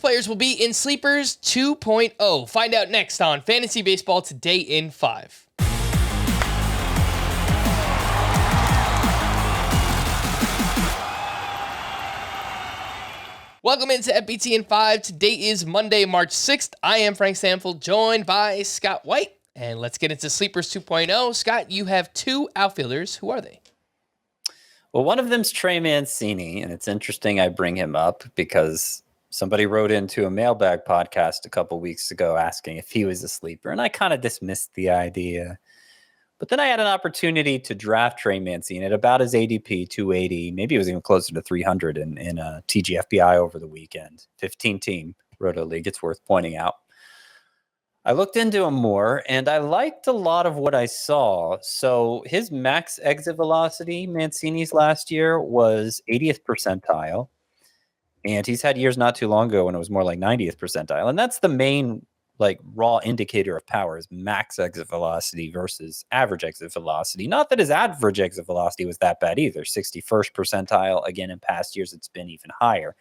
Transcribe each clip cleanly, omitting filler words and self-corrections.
players will be in Sleepers 2.0. Find out next on Fantasy Baseball Today in 5. Welcome into FBT in 5. Today is Monday, March 6th. I am Frank Stanfield, joined by Scott White. And let's get into Sleepers 2.0. Scott, you have two outfielders. Who are they? Well, one of them's Trey Mancini, and it's interesting I bring him up because somebody wrote into a mailbag podcast a couple weeks ago asking if he was a sleeper, and I kind of dismissed the idea. But then I had an opportunity to draft Trey Mancini at about his ADP, 280. Maybe it was even closer to 300 in TGFBI over the weekend. 15-team Roto League, it's worth pointing out. I looked into him more, and I liked a lot of what I saw. So his max exit velocity, Mancini's last year, was 80th percentile. And he's had years not too long ago when it was more like 90th percentile. And that's the main raw indicator of power is max exit velocity versus average exit velocity. Not that his average exit velocity was that bad either. 61st percentile. Again, in past years, it's been even higher.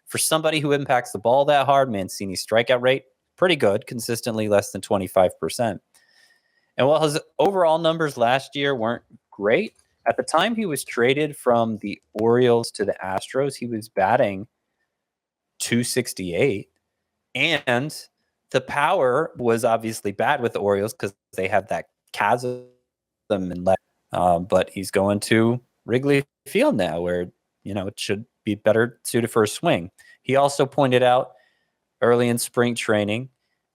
For somebody who impacts the ball that hard, Mancini's strikeout rate, pretty good, consistently less than 25%. And while his overall numbers last year weren't great, at the time he was traded from the Orioles to the Astros, he was batting .268, and the power was obviously bad with the Orioles because they have that chasm and but he's going to Wrigley Field now where, it should be better suited for a swing. He also pointed out early in spring training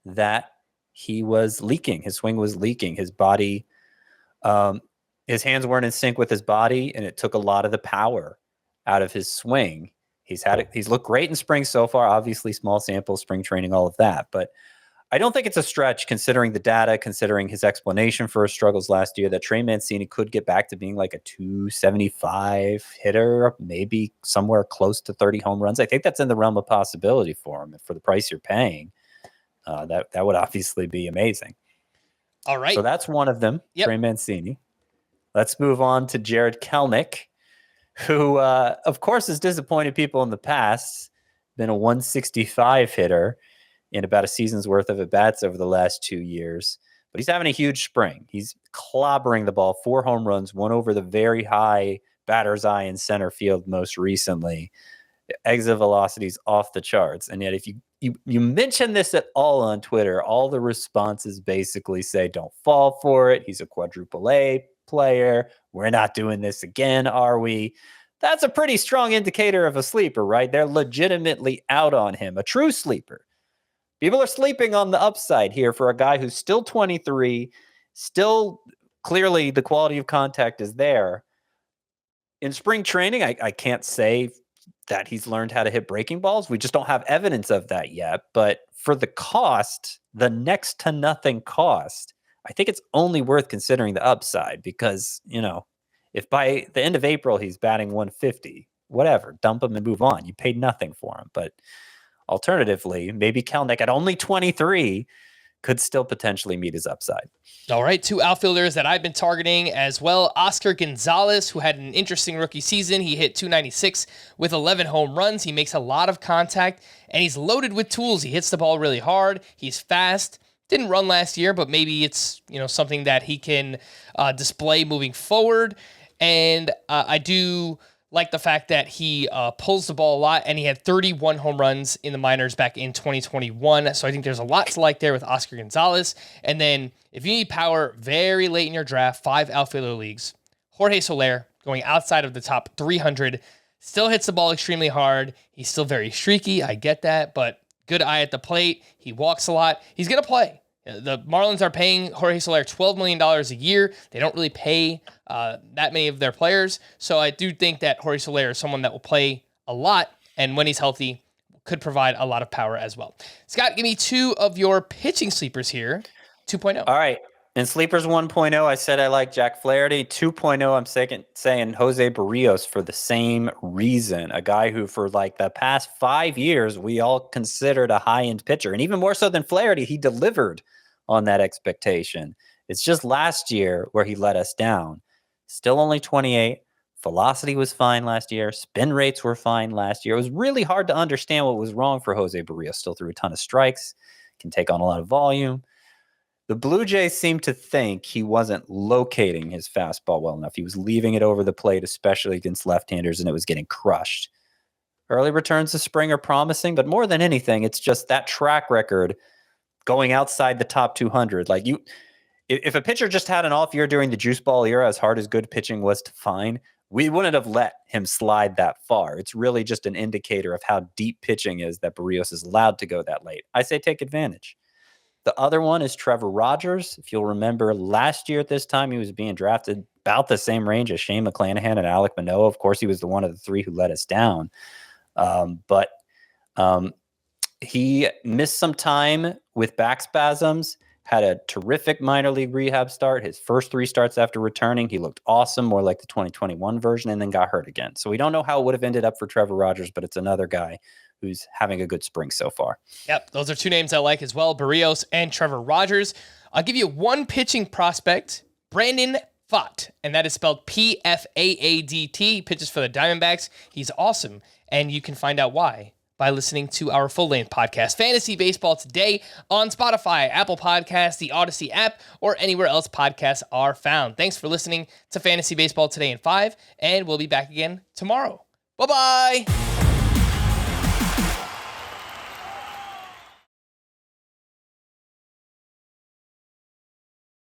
that he was leaking. His swing was leaking. His body, his hands weren't in sync with his body, and it took a lot of the power out of his swing. He's looked great in spring so far, obviously small sample, spring training, all of that. But I don't think it's a stretch considering the data, considering his explanation for his struggles last year, that Trey Mancini could get back to being like a 275 hitter, maybe somewhere close to 30 home runs. I think that's in the realm of possibility for him. And for the price you're paying, that would obviously be amazing. All right. So that's one of them, Trey Mancini. Let's move on to Jarred Kelenic, who, of course, has disappointed people in the past, been a 165 hitter in about a season's worth of at-bats over the last 2 years. But he's having a huge spring. He's clobbering the ball, 4 home runs, one over the very high batter's eye in center field most recently. Exit velocity's off the charts. And yet if you mention this at all on Twitter, all the responses basically say, don't fall for it. He's a quadruple A player. We're not doing this again, are we? That's a pretty strong indicator of a sleeper, right? They're legitimately out on him, a true sleeper. People are sleeping on the upside here for a guy who's still 23, still clearly the quality of contact is there. In spring training, I can't say that he's learned how to hit breaking balls. We just don't have evidence of that yet. But for the cost, the next to nothing cost, I think it's only worth considering the upside because, if by the end of April he's batting 150, whatever, dump him and move on. You paid nothing for him. But alternatively, maybe Kelenic at only 23 could still potentially meet his upside. All right, two outfielders that I've been targeting as well. Oscar Gonzalez, who had an interesting rookie season. He hit .296 with 11 home runs. He makes a lot of contact, and he's loaded with tools. He hits the ball really hard. He's fast. Didn't run last year, but maybe it's something that he can display moving forward. And I do like the fact that he pulls the ball a lot, and he had 31 home runs in the minors back in 2021. So I think there's a lot to like there with Oscar Gonzalez. And then if you need power very late in your draft, 5 outfielder leagues, Jorge Soler going outside of the top 300, still hits the ball extremely hard. He's still very streaky. I get that, but good eye at the plate. He walks a lot. He's going to play. The Marlins are paying Jorge Soler $12 million a year. They don't really pay that many of their players. So I do think that Jorge Soler is someone that will play a lot, and when he's healthy, could provide a lot of power as well. Scott, give me 2 of your pitching sleepers here, 2.0. All right. In Sleepers 1.0, I said I like Jack Flaherty. 2.0, I'm saying Jose Barrios for the same reason. A guy who for the past 5 years, we all considered a high-end pitcher. And even more so than Flaherty, he delivered on that expectation. It's just last year where he let us down. Still only 28, Velocity was fine last year. Spin rates were fine last year. It was really hard to understand what was wrong for Jose Barrios. Still threw a ton of strikes, can take on a lot of volume. The Blue Jays seemed to think he wasn't locating his fastball well enough. He was leaving it over the plate, especially against left-handers, and it was getting crushed. Early returns to spring are promising, but more than anything, it's just that track record going outside the top 200. Like if a pitcher just had an off year during the juice ball era, as hard as good pitching was to find, we wouldn't have let him slide that far. It's really just an indicator of how deep pitching is that Barrios is allowed to go that late. I say take advantage. The other one is Trevor Rogers. If you'll remember, last year at this time, he was being drafted about the same range as Shane McClanahan and Alek Manoah. Of course, he was the one of the three who let us down. But he missed some time with back spasms, had a terrific minor league rehab start. His first 3 starts after returning, he looked awesome, more like the 2021 version, and then got hurt again. So we don't know how it would have ended up for Trevor Rogers, but it's another guy who's having a good spring so far. Yep, those are 2 names I like as well, Barrios and Trevor Rogers. I'll give you one pitching prospect, Brandon Pfaadt, and that is spelled Pfaadt. He pitches for the Diamondbacks. He's awesome, and you can find out why by listening to our full-length podcast, Fantasy Baseball Today, on Spotify, Apple Podcasts, the Audacy app, or anywhere else podcasts are found. Thanks for listening to Fantasy Baseball Today in 5, and we'll be back again tomorrow. Bye-bye!